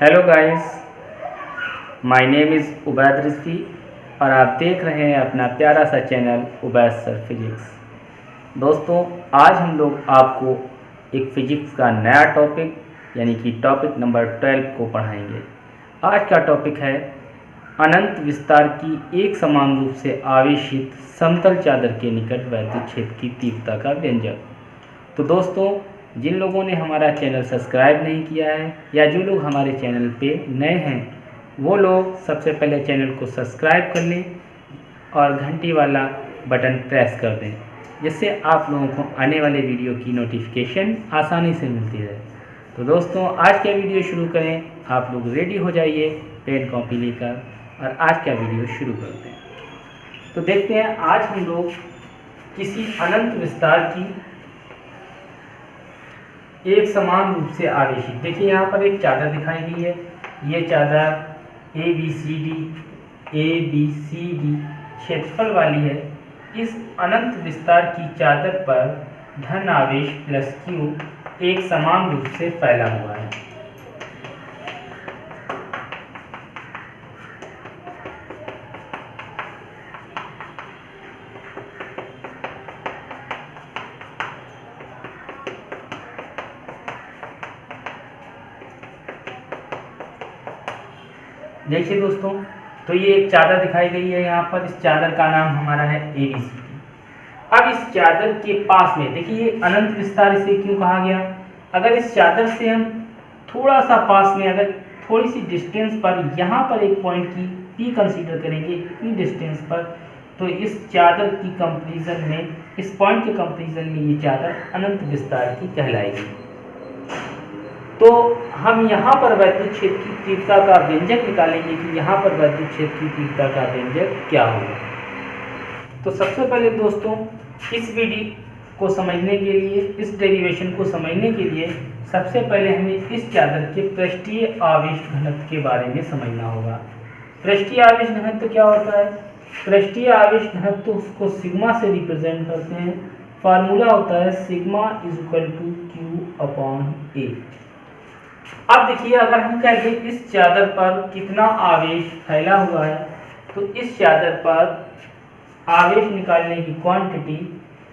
Hello guys, my name is Ubaid Rizvi और आप देख रहे हैं अपना प्यारा सा चैनल उबैद सर फिजिक्स। दोस्तों, आज हम लोग आपको एक फिजिक्स का नया टॉपिक यानी कि टॉपिक नंबर 12 को पढ़ाएंगे। आज का टॉपिक है अनंत विस्तार की एक समान रूप से आवेशित समतल चादर के निकट वैद्युत क्षेत्र की तीव्रता का व्यंजक। तो दोस्तों, जिन लोगों ने हमारा चैनल सब्सक्राइब नहीं किया है या जो लोग हमारे चैनल पे नए हैं वो लोग सबसे पहले चैनल को सब्सक्राइब कर लें और घंटी वाला बटन प्रेस कर दें, जिससे आप लोगों को आने वाले वीडियो की नोटिफिकेशन आसानी से मिलती रहे। तो दोस्तों, आज का वीडियो शुरू करें। आप लोग रेडी हो जाइए पेन कॉपी लेकर और आज का वीडियो शुरू करते हैं। तो देखते हैं आज हम लोग किसी अनंत विस्तार की एक समान रूप से आवेशित, देखिए यहाँ पर एक चादर दिखाई गई है। ये चादर ए बी सी डी क्षेत्रफल वाली है। इस अनंत विस्तार की चादर पर धन आवेश प्लस क्यू एक समान रूप से फैला हुआ है। देखिए दोस्तों, तो ये एक चादर दिखाई गई है यहाँ पर। इस चादर का नाम हमारा है एबीसीडी। अब इस चादर के पास में देखिए ये अनंत विस्तार इसे क्यों कहा गया। अगर इस चादर से हम थोड़ा सा पास में, अगर थोड़ी सी डिस्टेंस पर यहाँ पर एक पॉइंट की पी कंसीडर करेंगे, इतनी डिस्टेंस पर, तो इस चादर की कंपेरिजन में, इस पॉइंट के कंपेरिजन में ये चादर अनंत विस्तार की कहलाएगी। तो हम यहाँ पर वैद्युत क्षेत्र की तीव्रता का व्यंजक निकालेंगे कि यहाँ पर वैद्युत क्षेत्र की तीव्रता का व्यंजक क्या होगा। तो सबसे पहले दोस्तों, इस विधि को समझने के लिए, इस डेरिवेशन को समझने के लिए सबसे पहले हमें इस चादर के पृष्ठीय आवेश घनत्व के बारे में समझना होगा। पृष्ठीय आवेश घनत्व क्या होता है? पृष्ठीय आवेश घनत्व उसको सिग्मा से रिप्रेजेंट करते हैं। फार्मूला होता है sigma is equal to Q upon A. अब देखिए, अगर हम कहते हैं इस चादर पर कितना आवेश फैला हुआ है, तो इस चादर पर आवेश निकालने की क्वांटिटी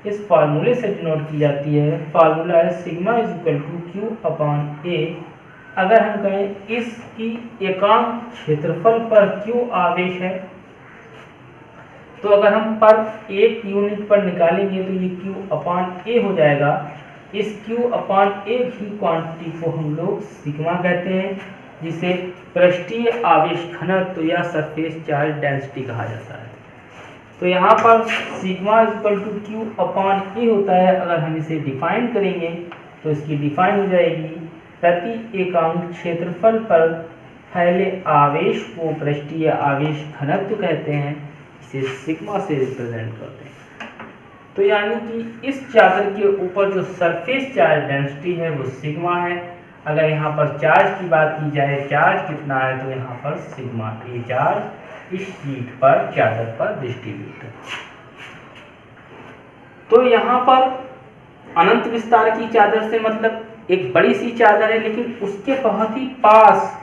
इस फार्मूले से डिनोट की जाती है। फार्मूला है sigma is equal to Q upon A. अगर हम कहें इसकी एकांक क्षेत्रफल पर क्यू आवेश है, तो अगर हम पर एक यूनिट पर निकालेंगे तो ये क्यू अपॉन ए हो जाएगा। इस Q अपॉन ए की क्वांटिटी को हम लोग सिग्मा कहते हैं, जिसे पृष्ठीय आवेश घनत्व या सरफेस चार्ज डेंसिटी कहा जाता है। तो यहाँ पर sigma equal to Q upon A होता है। अगर हम इसे डिफाइन करेंगे तो इसकी डिफाइन हो जाएगी, प्रति एकांक क्षेत्रफल पर फैले आवेश को पृष्ठीय आवेश घनत्व कहते हैं, इसे सिग्मा से रिप्रेजेंट करते हैं। तो यानी कि इस चादर के ऊपर जो सरफेस चार्ज डेंसिटी है वो सिग्मा है। अगर यहाँ पर चार्ज की बात की जाए, चार्ज कितना है, तो यहाँ पर सिग्मा ए चार्ज इस शीट पर, चादर पर डिस्ट्रीब्यूट है। तो यहाँ पर अनंत विस्तार की चादर से मतलब एक बड़ी सी चादर है, लेकिन उसके बहुत ही पास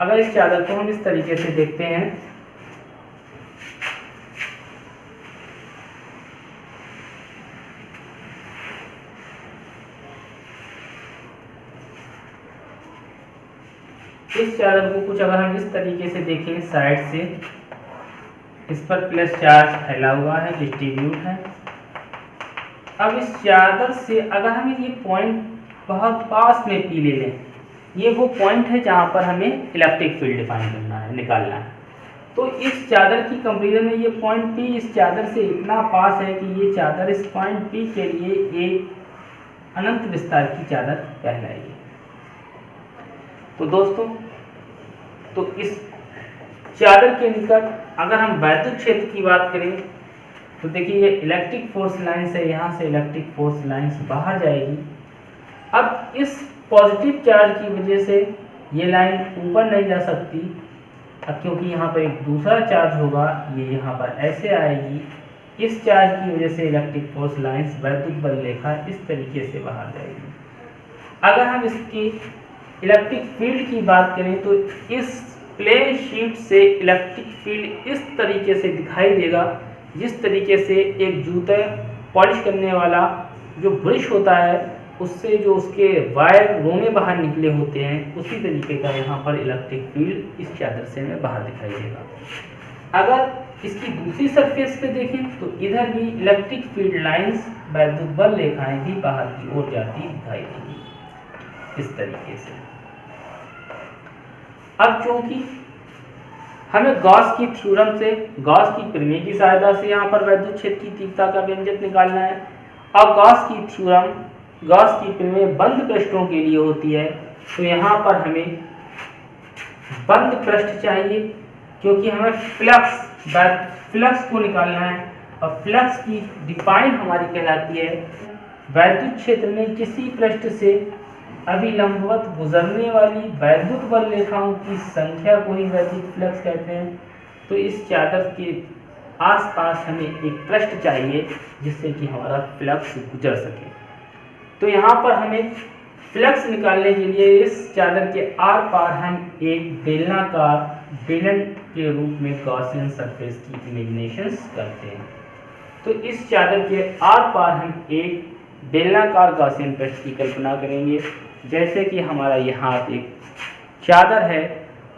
अगर इस चादर को हम इस तरीके से देखते हैं, इस चादर को कुछ अगर हम इस तरीके से देखें साइड से, इस पर प्लस चार्ज फैला हुआ है, डिस्ट्रीब्यूट है। अब इस चादर से अगर हम ये पॉइंट बहुत पास में पी ले लें, ये वो पॉइंट है जहाँ पर हमें इलेक्ट्रिक फील्ड डिफाइन करना है, निकालना है। तो इस चादर की कंपेरिजन में ये पॉइंट पी इस चादर से इतना पास है कि ये चादर इस पॉइंट पी के लिए एक अनंत विस्तार की चादर कहलाएगी। तो दोस्तों, तो इस चादर के निकट अगर हम वैद्युत क्षेत्र की बात करें, तो देखिए ये इलेक्ट्रिक फोर्स लाइन्स है, यहाँ से इलेक्ट्रिक फोर्स लाइन्स बाहर जाएगी। अब इस पॉजिटिव चार्ज की वजह से ये लाइन ऊपर नहीं जा सकती, अब क्योंकि यहाँ पर एक दूसरा चार्ज होगा, ये यहाँ पर ऐसे आएगी। इस चार्ज की वजह से इलेक्ट्रिक फोर्स लाइन्स, वैद्युत बल रेखा इस तरीके से बाहर जाएगी। अगर हम इसकी इलेक्ट्रिक फील्ड की बात करें तो इस प्लेन शीट से इलेक्ट्रिक फील्ड इस तरीके से दिखाई देगा जिस तरीके से एक जूते पॉलिश करने वाला जो ब्रश होता है उससे जो उसके वायर रोमे बाहर निकले होते हैं, उसी तरीके का यहाँ पर इलेक्ट्रिक फील्ड इस चादर से हमें बाहर दिखाई देगा। अगर इसकी दूसरी सरफेस पे देखें तो इधर भी इलेक्ट्रिक फील्ड लाइंस वैद्युत बल रेखाएं भी बाहर की ओर जाती दिखाई देंगी इस तरीके से। अब चूंकि हमें गॉस की थ्योरम से, गॉस की प्रमेय की सहायता से यहाँ पर वैद्युत क्षेत्र की तीव्रता का व्यंजक निकालना है। अब गॉस की थ्योरम, गॉस की प्रमेय बंद पृष्ठों के लिए होती है, तो यहाँ पर हमें बंद पृष्ठ चाहिए क्योंकि हमें फ्लक्स को निकालना है। और फ्लक्स की डिफाइन हमारी कहलाती है वैद्युत क्षेत्र में किसी पृष्ठ से अभिलंबवत गुजरने वाली वैद्युत बल रेखाओं की संख्या को ही वैद्युत फ्लक्स कहते हैं। तो इस चादर के आसपास हमें एक पृष्ठ चाहिए जिससे कि हमारा फ्लक्स गुजर सके। तो यहाँ पर हमें फ्लक्स निकालने के लिए इस चादर के आर पार हम एक बेलनाकार बेलन के रूप में गॉसियन सरफेस की इमेजिनेशन करते हैं। तो इस चादर के आर पार हम एक बेलनाकार गॉसियन पृष्ठ की कल्पना करेंगे। जैसे कि हमारा यहाँ एक चादर है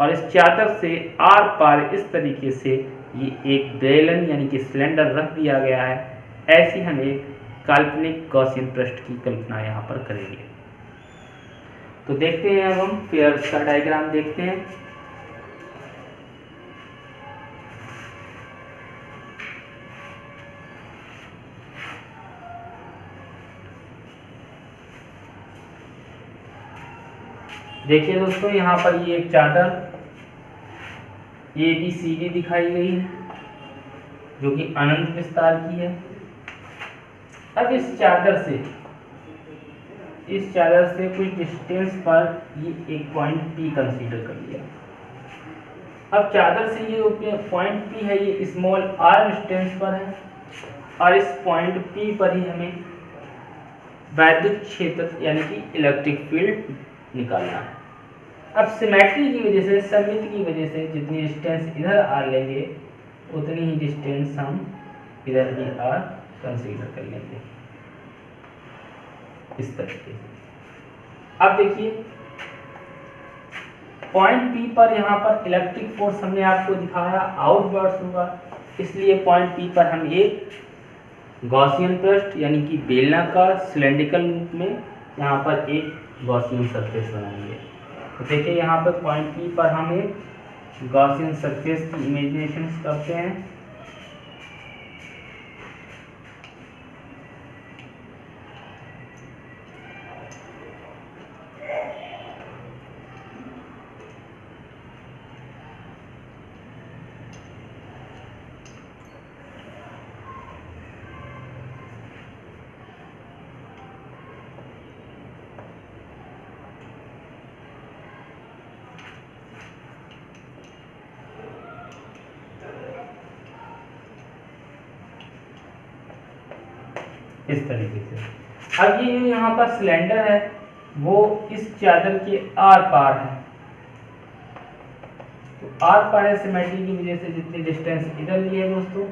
और इस चादर से आर पार इस तरीके से ये एक बेलन यानी कि सिलेंडर रख दिया गया है, ऐसी हम एक काल्पनिक गॉसियन पृष्ठ की कल्पना यहाँ पर करेंगे। तो देखते हैं, अब हम पेयर्स का डायग्राम देखते हैं। देखिए दोस्तों, यहाँ पर ये एक चादर ABCD दिखाई गई है जो कि अनंत विस्तार की है। अब इस चादर से कुछ डिस्टेंस पर ये एक पॉइंट P कंसीडर कर लिया। अब चादर से ये पॉइंट P है, ये स्मॉल r डिस्टेंस पर है और इस पॉइंट P पर ही हमें वैद्युत क्षेत्र यानी कि इलेक्ट्रिक फील्ड निकालना है। अब सिमेट्री की वजह से, सममिति की वजह से जितनी डिस्टेंस इधर r लेंगे उतनी ही डिस्टेंस हम इधर भी r कंसीडर कर लेंगे इस तरीके से। अब देखिए पॉइंट P पर यहाँ पर इलेक्ट्रिक फोर्स हमने आपको दिखाया आउटवर्ड्स होगा, इसलिए पॉइंट P पर हम एक गॉसियन पृष्ठ यानी कि बेलनाकार सिलेंड्रिकल रूप में यहाँ पर एक गॉसियन सरफेस बनाएंगे। तो देखिए यहाँ पर पॉइंट P पर हम एक गॉसियन सरफेस की इमेजिनेशन करते हैं। इस तरीके से। अब ये जो यहाँ पर सिलेंडर है वो इस चादर के आर पार है, तो आर पार है सिमेट्री की वजह से जितनी डिस्टेंस इधर ली है दोस्तों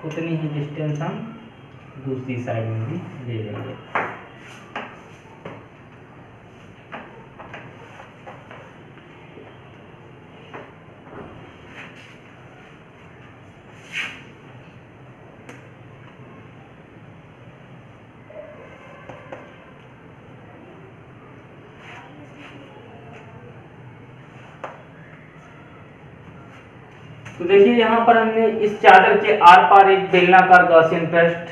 उतनी ही डिस्टेंस हम दूसरी साइड में भी ले लेंगे। तो देखिए यहाँ पर हमने इस चादर के आर पार एक बेलनाकार गॉसियन पृष्ठ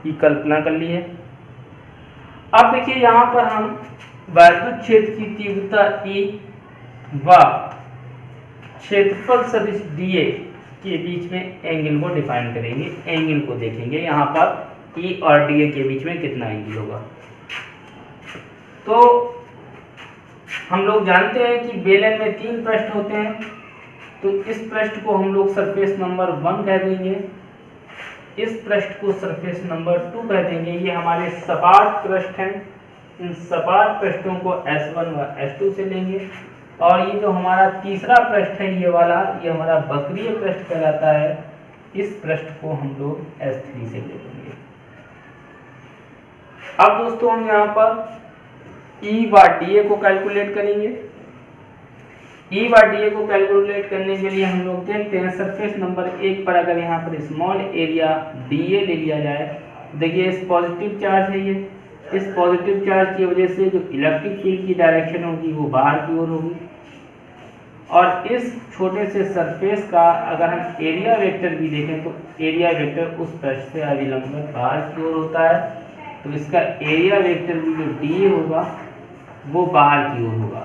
की कल्पना कर ली है। अब देखिए यहाँ पर हम वैद्युत क्षेत्र की तीव्रता E व क्षेत्रफल सदिश dA के बीच में एंगल को डिफाइन करेंगे। एंगल को देखेंगे यहाँ पर E और dA के बीच में कितना एंगल होगा। तो हम लोग जानते हैं कि बेलन में 3 पृष्ठ होते हैं, तो इस पृष्ठ को हम लोग सरफेस नंबर 1 कह देंगे, इस पृष्ठ को सरफेस नंबर 2 कह देंगे। ये हमारे सपाट पृष्ठ हैं इन सपाट पृष्ठों को S1 व S2 से लेंगे, और ये जो हमारा तीसरा पृष्ठ है ये वाला, ये हमारा वक्रीय पृष्ठ कहलाता है। इस पृष्ठ को हम लोग S3 से ले लेंगे। अब दोस्तों हम यहाँ पर E व DA को कैलकुलेट करेंगे। E व DA को कैलकुलेट करने के लिए हम लोग देखते हैं सरफेस नंबर 1 पर अगर यहाँ पर स्मॉल एरिया DA ले लिया जाए, देखिए इस पॉजिटिव चार्ज है ये, इस पॉजिटिव चार्ज की वजह से जो इलेक्ट्रिक फील्ड की डायरेक्शन होगी वो बाहर की ओर होगी, और इस छोटे से सरफेस का अगर हम एरिया वेक्टर भी देखें तो एरिया वेक्टर उस पृष्ठ से अभिलंब बाहर की ओर होता है, तो इसका एरिया वेक्टर भी जो DA होगा वो बाहर की ओर होगा।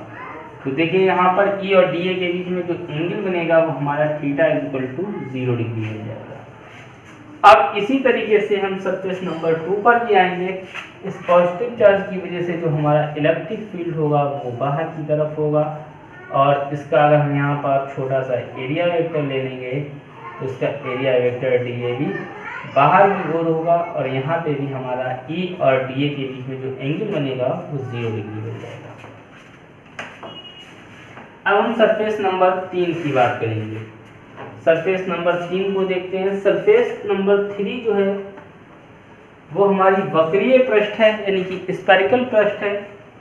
तो देखिए यहाँ पर E और DA के बीच में जो एंगल बनेगा वो हमारा थीटा इक्वल टू 0 डिग्री हो जाएगा। अब इसी तरीके से हम सरफेस नंबर 2 पर भी आएंगे। इस पॉजिटिव चार्ज की वजह से जो हमारा इलेक्ट्रिक फील्ड होगा वो बाहर की तरफ होगा, और इसका अगर हम यहाँ पर छोटा सा एरिया वेक्टर ले लेंगे तो इसका एरिया वेक्टर DA भी बाहर की ओर होगा, और यहाँ पे भी हमारा E और DA के बीच में जो एंगल बनेगा वो 0 डिग्री हो जाएगा। अब हम सरफेस नंबर 3 की बात करेंगे। सरफेस नंबर 3 को देखते हैं। सरफेस नंबर 3 जो है वो हमारी वक्रीय पृष्ठ है, यानी कि स्फेरिकल पृष्ठ है।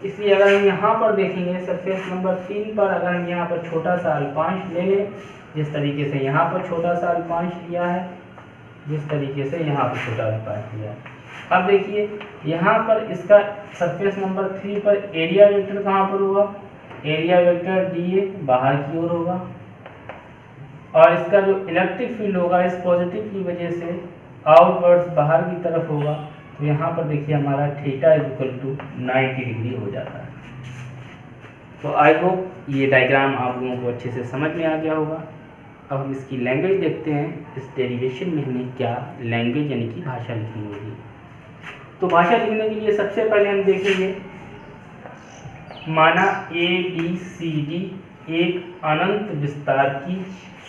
इसलिए अगर हम यहाँ पर देखेंगे सरफेस नंबर 3 पर अगर हम यहाँ पर छोटा सा अल्पांश ले लें, जिस तरीके से यहाँ पर छोटा सा अल्पांश लिया है, जिस तरीके से यहाँ पर छोटा अल्पांश लिया है। अब देखिए यहाँ पर इसका सरफेस नंबर 3 पर एरिया वेक्टर कहाँ पर होगा, एरिया वेक्टर DA बाहर की ओर होगा, और इसका जो इलेक्ट्रिक फील्ड होगा इस पॉजिटिव की वजह से आउटवर्ड्स बाहर की तरफ होगा। तो यहाँ पर देखिए हमारा थीटा इक्वल टू 90 डिग्री हो जाता है। तो आई होप ये डायग्राम आप लोगों को अच्छे से समझ में आ गया होगा। अब हम इसकी लैंग्वेज देखते हैं। इस डेरिवेशन में हमें क्या लैंग्वेज यानी कि भाषा लिखनी होगी। तो भाषा लिखने के लिए सबसे पहले हम देखेंगे, माना ABCD एक अनंत विस्तार की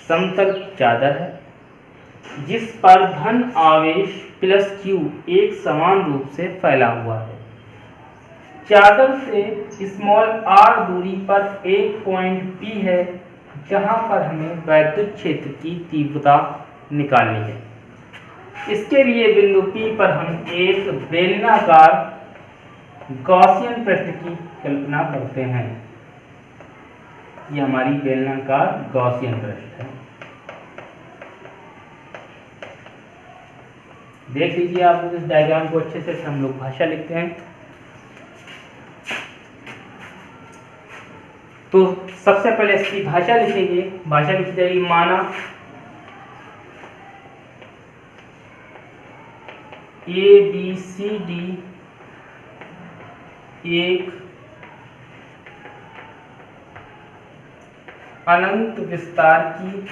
समतल चादर है जिस पर धन आवेश प्लस Q एक समान रूप से फैला हुआ है। चादर से स्मॉल r दूरी पर एक पॉइंट P है जहां पर हमें वैद्युत क्षेत्र की तीव्रता निकालनी है। इसके लिए बिंदु P पर हम एक बेलनाकार गॉसियन पृष्ठ की कल्पना करते हैं। यह हमारी बेलनाकार गॉसियन पृष्ठ है। देख लीजिए आप लोग इस डायग्राम को अच्छे से। हम लोग भाषा लिखते हैं। तो सबसे पहले इसकी भाषा लिखेंगे। भाषा लिखी जाएगी, माना ABCD एक अनंत विस्तार की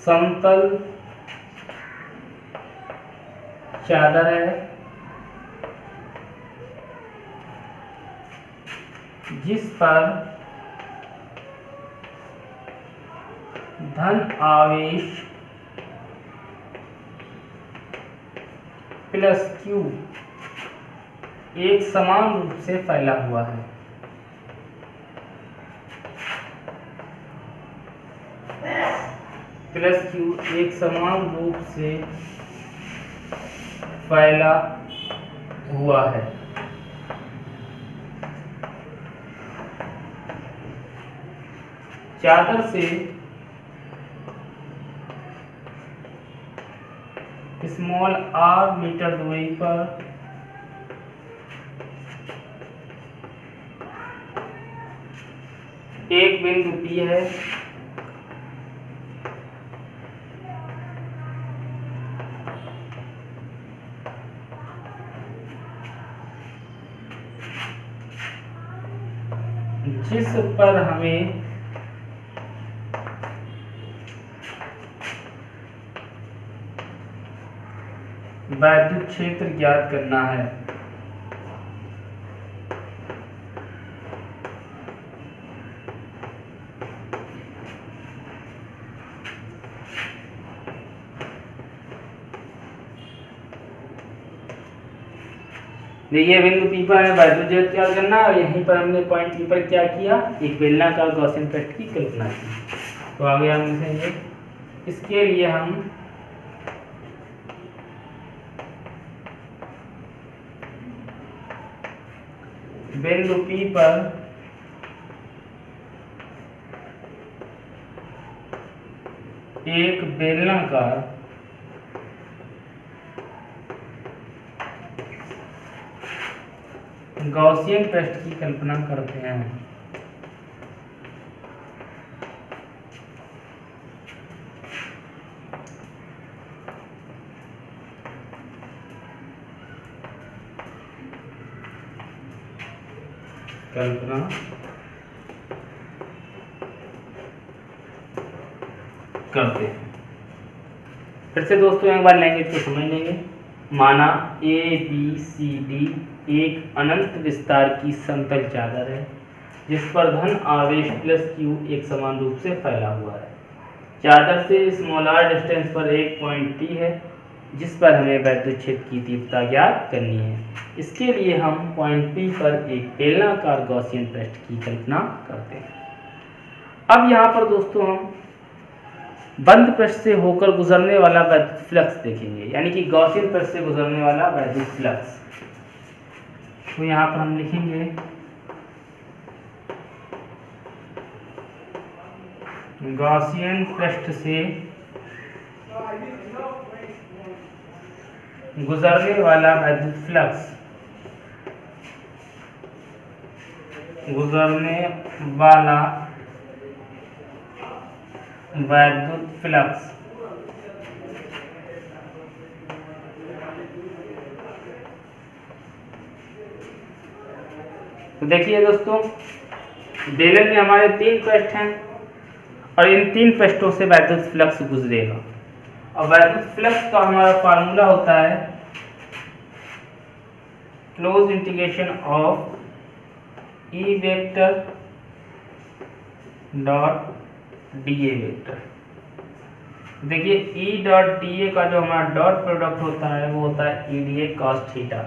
समतल चादर है जिस पर धन आवेश प्लस Q एक समान रूप से फैला हुआ है। प्लस Q एक समान रूप से फैला हुआ है। चादर से स्मॉल r मीटर दूरी पर एक बिंदु P है जिस पर हमें वैद्युत क्षेत्र ज्ञात करना है। देखिए बिंदु पी पर हमें वैद्युत ज्योति ज्ञात करना है और यहीं पर हमने पॉइंट पी पर क्या किया, एक बेलनाकार गॉसियन पृष्ठ की कल्पना की। तो आगे हम लिखेंगे, इसके लिए हम बिंदु पी पर एक बेलनाकार गॉसियन पृष्ठ की कल्पना करते हैं। कल्पना करते हैं। फिर से दोस्तों एक बार लैंग्वेज को समझ लेंगे। माना ABCD एक अनंत विस्तार की समतल चादर है जिस पर धन आवेश प्लस Q एक समान रूप से फैला हुआ है। चादर से स्मॉलर डिस्टेंस पर एक पॉइंट P है जिस पर हमें वैद्युत क्षेत्र की तीव्रता ज्ञात करनी है। इसके लिए हम पॉइंट P पर एक बेलनाकार गॉसियन पृष्ठ की कल्पना करते हैं। अब यहाँ पर दोस्तों हम बंद पृष्ठ से होकर गुजरने वाला वैद्युत फ्लक्स देखेंगे, यानी कि गॉसियन पृष्ठ से गुजरने वाला वैद्युत फ्लक्स। तो यहाँ पर हम लिखेंगे गॉसियन पृष्ठ से गुजरने वाला वैद्युत फ्लक्स, गुजरने वाला वैद्युत फ्लक्स तो देखिए दोस्तों, बेलन में हमारे 3 पृष्ठ हैं और इन 3 पृष्ठों से वैद्युत फ्लक्स गुजरेगा। और वैद्युत फ्लक्स का हमारा फार्मूला होता है close integration of E vector dot dA vector. देखिए E डॉट dA का जो हमारा डॉट प्रोडक्ट होता है वो होता है EDA cos थीटा।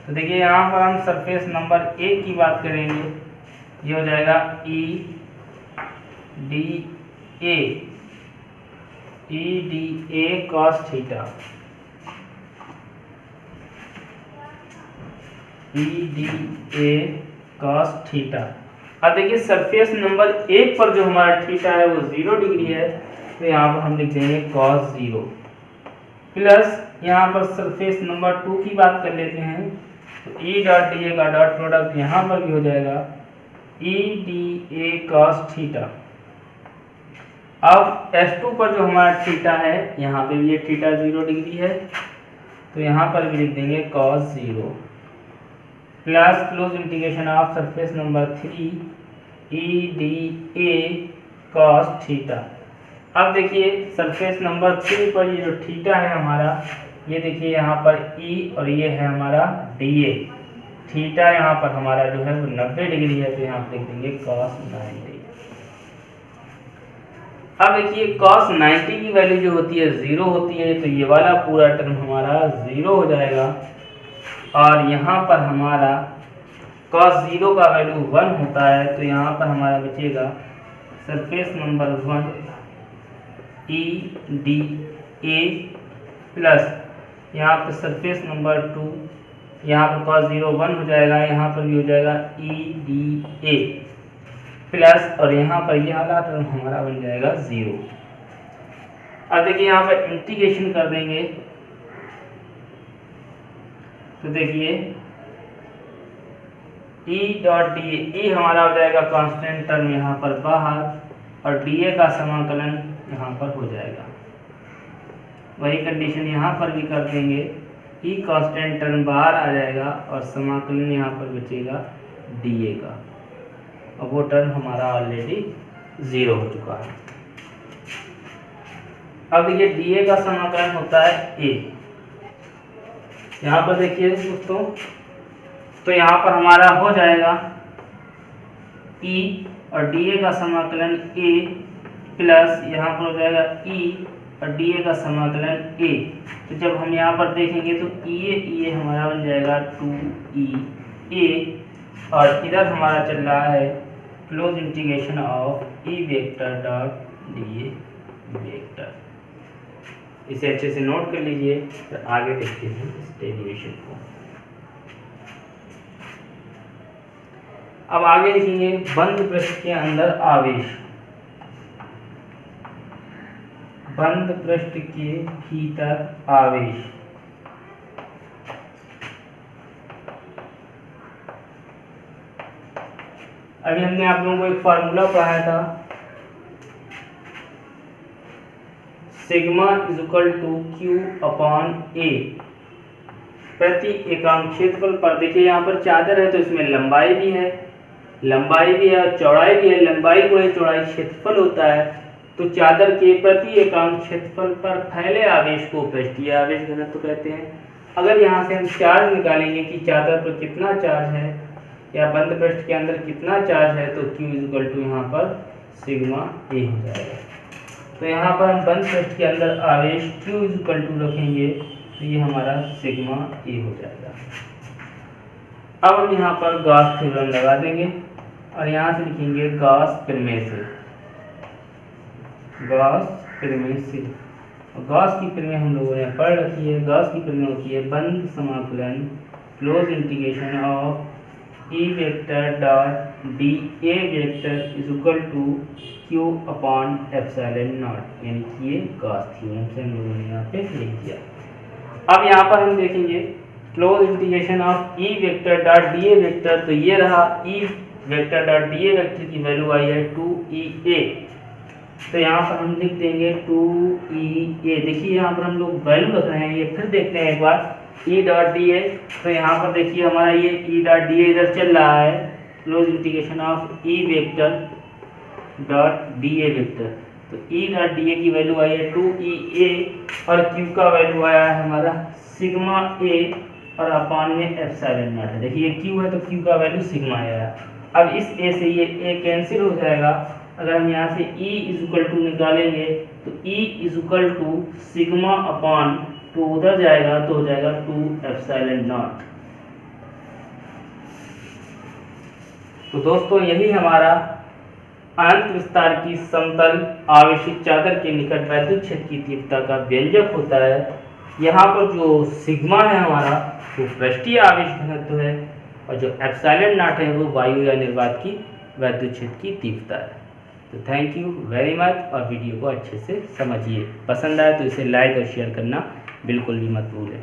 तो देखिए यहाँ पर हम सरफेस नंबर 1 की बात करेंगे, ये हो जाएगा EDA cos theta, EDA cos theta. अब देखिए सरफेस नंबर 1 पर जो हमारा थीटा है वो 0 डिग्री है, तो यहाँ पर हम लिख देंगे cos 0 प्लस यहाँ पर सरफेस नंबर 2 की बात कर लेते हैं। तो E डॉट डी ए का डॉट प्रोडक्ट यहाँ पर भी हो जाएगा EDA cos थीटा। अब S2 पर जो हमारा थीटा है यहाँ पे भी ये थीटा 0 डिग्री है, तो यहाँ पर भी लिख देंगे cos 0 plus close integration of surface number 3 EDA cos theta. अब देखिए सरफेस नंबर 3 पर ये जो थीटा है हमारा, ये देखिए यहाँ पर E और ये है हमारा DA। थीटा यहाँ पर हमारा जो है वो 90 डिग्री है, तो यहाँ पर लिख देंगे cos 90। अब देखिए cos 90 की वैल्यू जो होती है 0 होती है, तो ये वाला पूरा टर्म हमारा 0 हो जाएगा और यहाँ पर हमारा cos 0 का वैल्यू 1 होता है, तो यहाँ पर हमारा बचेगा सरफेस नंबर 1 EDA प्लस यहाँ पर सरफेस नंबर 2, यहाँ पर cos 0 1 हो जाएगा, यहाँ पर भी हो जाएगा EDA प्लस और यहाँ पर यह वाला टर्म हमारा बन जाएगा 0। अब देखिए यहाँ पर इंटीग्रेशन कर देंगे, तो देखिए E डॉट डी ए हमारा हो जाएगा कांस्टेंट टर्म यहाँ पर बाहर और DA का समाकलन यहाँ पर हो जाएगा। वही कंडीशन यहाँ पर भी कर देंगे, E कांस्टेंट टर्म बाहर आ जाएगा और समाकलन यहाँ पर बचेगा DA का, और वो टर्म हमारा ऑलरेडी 0 हो चुका है। अब ये DA का समाकलन होता है A। यहाँ पर देखिए दोस्तों, तो यहाँ पर हमारा हो जाएगा E और DA का समाकलन A प्लस यहाँ पर हो जाएगा E और DA का समाकलन A। तो जब हम यहाँ पर देखेंगे तो EA हमारा बन जाएगा 2EA, और इधर हमारा चल रहा है close integration of E vector dot DA vector. इसे अच्छे से नोट कर लीजिए, फिर आगे देखते हैं इस डेरिवेशन को। अब आगे लिखेंगे बंद पृष्ठ के अंदर आवेश। बंद पृष्ठ के भीतर आवेश। अभी हमने आप लोगों को एक फार्मूला पढ़ाया था, sigma is equal to Q upon A प्रति एकांक क्षेत्रफल पर। देखिए यहाँ पर चादर है तो इसमें लंबाई भी है और चौड़ाई भी है। लंबाई गुणे चौड़ाई क्षेत्रफल होता है। तो चादर के प्रति एकांक क्षेत्रफल पर फैले आवेश को पृष्ठीय आवेश घनत्व कहते हैं। अगर यहाँ से हम चार्ज निकालेंगे कि चादर पर कितना चार्ज है या बंद पृष्ठ के अंदर कितना चार्ज है, तो Q इज इक्वल टू यहाँ पर सिग्मा A हो जाएगा। तो यहाँ पर हम बंद पृष्ठ के अंदर आवेश Q इज इक्वल टू रखेंगे तो ये हमारा सिग्मा A हो जाएगा। अब हम यहाँ पर गॉस थ्योरम लगा देंगे और यहाँ से लिखेंगे गॉस प्रमेय से। गॉस प्रमेय से, गॉस की प्रमेय हम लोगों ने पढ़ रखी है। गॉस की प्रमेय होती है बंद समाकलन close integration of E vector dot DA vector is equal to Q upon epsilon not, यानी कि ये गॉस थ्योरम से हम लोगों ने यहाँ पे लिख दिया। अब यहाँ पर हम देखेंगे close integration of E vector dot DA vector. तो ये रहा E vector dot DA vector की वैल्यू आई है 2EA। तो यहाँ पर हम लिख देंगे 2EA। देखिए यहाँ पर हम लोग वैल्यू रख रहे हैं, ये फिर देखते हैं एक बार E डॉट DA। तो यहाँ पर देखिए हमारा ये E डॉट DA इधर चल रहा है, close integration of E vector dot DA vector. तो E डॉट DA की वैल्यू आई है 2EA और Q का वैल्यू आया है हमारा सिग्मा A और अपान में एप्सिलॉन नॉट है। देखिए Q है तो Q का वैल्यू सिग्मा आया। अब इस A से ये A कैंसिल हो जाएगा। अगर हम यहाँ से E इज इक्वल टू निकालेंगे तो E is equal to sigma upon 2 उधर जाएगा तो हो जाएगा 2 एप्सिलॉन नॉट। तो दोस्तों यही हमारा अनंत विस्तार की समतल आवेशित चादर के निकट वैद्युत क्षेत्र की तीव्रता का व्यंजक होता है। यहाँ पर जो सिग्मा है हमारा वो पृष्ठीय आवेश घनत्व है और जो एप्सिलॉन नॉट है वो वायु या निर्वात की वैद्युत क्षेत्र की तीव्रता है। तो थैंक यू वेरी मच, और वीडियो को अच्छे से समझिए। पसंद आए तो इसे लाइक और शेयर करना बिल्कुल भी मत भूलें।